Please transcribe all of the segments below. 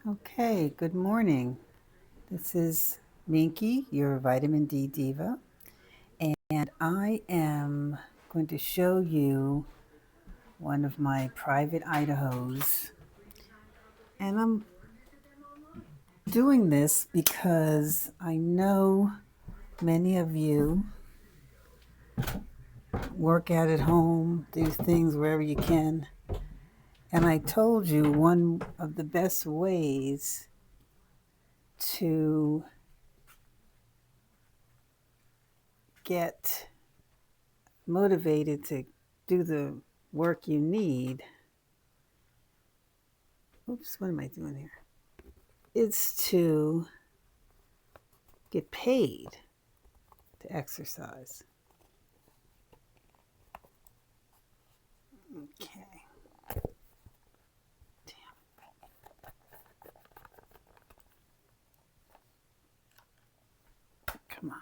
Okay, good morning. This is Minky, your vitamin D diva, and I am going to show you one of my private Idahos. And I'm doing this because I know many of you work out at home, do things wherever you can. And I told you one of the best ways to get motivated to do the work you need. Oops, what am I doing here? Is to get paid to exercise. Okay. Come on.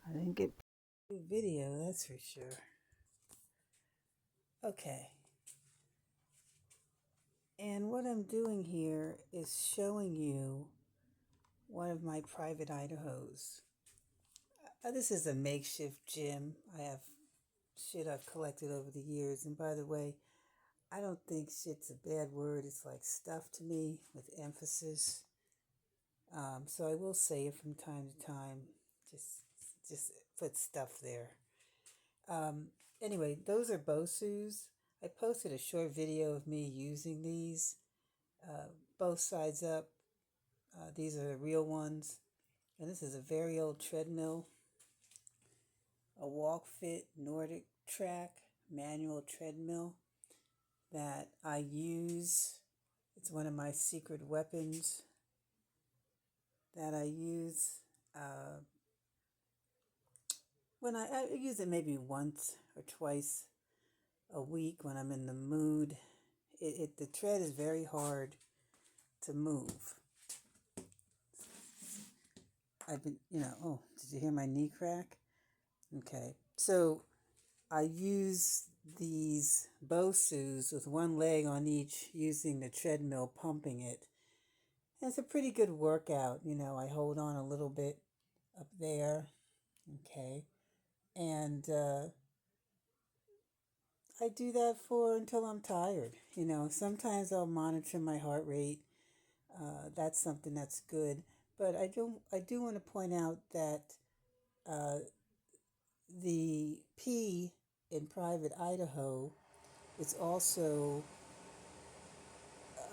I didn't get video, that's for sure. Okay. And what I'm doing here is showing you one of my private Idahos. This is a makeshift gym. I have shit I've collected over the years. And by the way, I don't think shit's a bad word. It's like stuff to me with emphasis. So I will say it from time to time. Just, just put stuff there. Um, anyway, those are Bosus. I posted a short video of me using these, both sides up. These are the real ones. And this is a very old treadmill, a walk fit Nordic track manual treadmill that I use. It's one of my secret weapons that I use when I use it maybe once or twice a week when I'm in the mood. The tread is very hard to move. I've been, oh, did you hear my knee crack? Okay. So I use these Bosus with one leg on each using the treadmill, pumping it. And it's a pretty good workout. I hold on a little bit up there. Okay. And I do that for until I'm tired. Sometimes I'll monitor my heart rate. That's something that's good. But I do want to point out that uh, the P in Private Idaho is also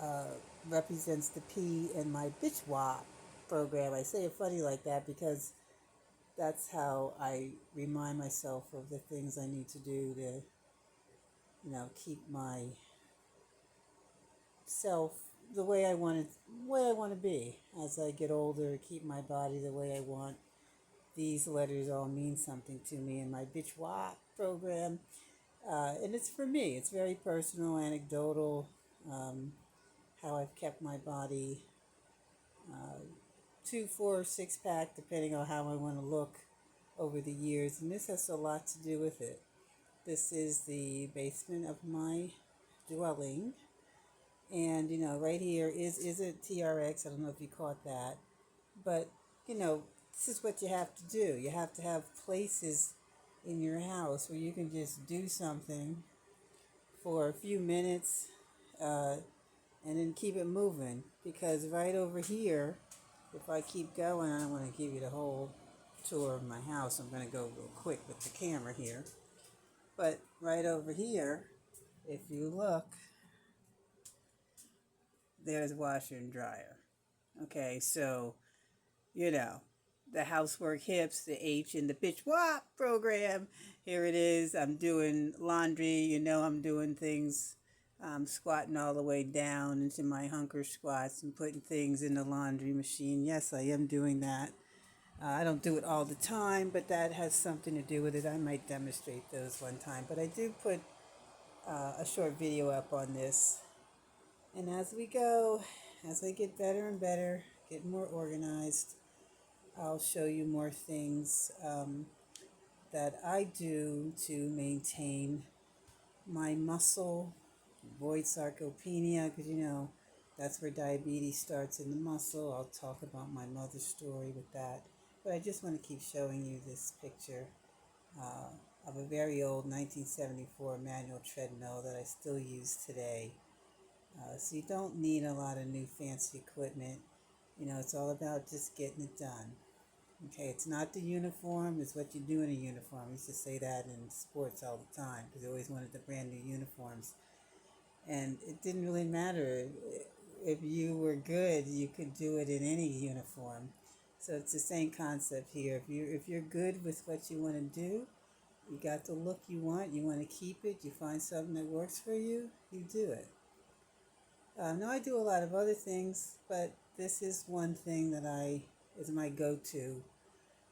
uh, represents the P in my bitch wop program. I say it funny like that because that's how I remind myself of the things I need to do to, keep myself the way I want to be as I get older. Keep my body the way I want. These letters all mean something to me in my bitch wop program. And it's for me. It's very personal, anecdotal, how I've kept my body 2, 4, 6 pack, depending on how I want to look over the years. And this has a lot to do with it. This is the basement of my dwelling. And, right here is a TRX. I don't know if you caught that. But, this is what you have to do. You have to have places in your house where you can just do something for a few minutes uh, and then keep it moving. Because right over here, if I keep going, I don't want to give you the whole tour of my house. I'm going to go real quick with the camera here. But right over here, if you look, there's washer and dryer. Okay, so, you know, the housework hips, the H in the bitch wop program. Here it is. I'm doing laundry. I'm doing things. I'm squatting all the way down into my hunker squats and putting things in the laundry machine. Yes, I am doing that. I don't do it all the time, but that has something to do with it. I might demonstrate those one time. But I do put a short video up on this. And as we go, as I get better and better, get more organized, I'll show you more things that I do to maintain my muscle, avoid sarcopenia, because That's where diabetes starts in the muscle. I'll talk about my mother's story with that. But I just want to keep showing you this picture uh, of a very old 1974 manual treadmill that I still use today. So you don't need a lot of new fancy equipment. You know, it's all about just getting it done. Okay, it's not the uniform, it's what you do in a uniform. I used to say that in sports all the time because they always wanted the brand new uniforms. And it didn't really matter. If you were good, you could do it in any uniform. So it's the same concept here. If you're good with what you want to do, you got the look you want to keep it, you find something that works for you do it. Now I do a lot of other things, but this is one thing that is my go-to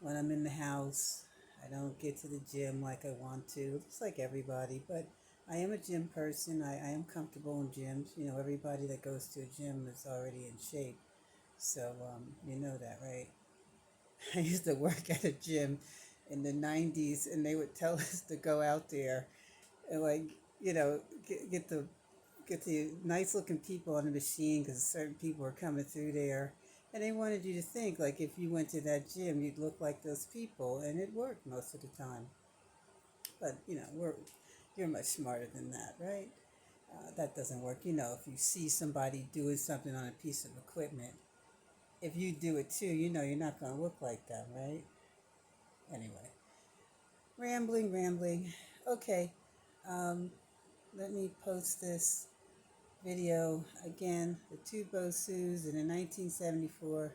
when I'm in the house. I don't get to the gym like I want to, just like everybody, but I am a gym person. I am comfortable in gyms. You know, everybody that goes to a gym is already in shape. So, you know that, right? I used to work at a gym in the 90s, and they would tell us to go out there and, like, you know, get the nice looking people on the machine because certain people are coming through there. And they wanted you to think like if you went to that gym, you'd look like those people, and it worked most of the time. But you know, you're much smarter than that, right? That doesn't work. You know, if you see somebody doing something on a piece of equipment, if you do it too, you know you're not going to look like them, right? Anyway, rambling. Okay, um, let me post this video again. The two Bosus in a 1974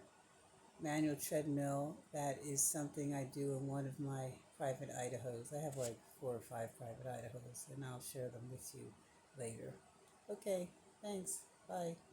manual treadmill. That is something I do in one of my private Idahos. I have like 4 or 5 private Idahos, and I'll share them with you later. Okay, thanks. Bye.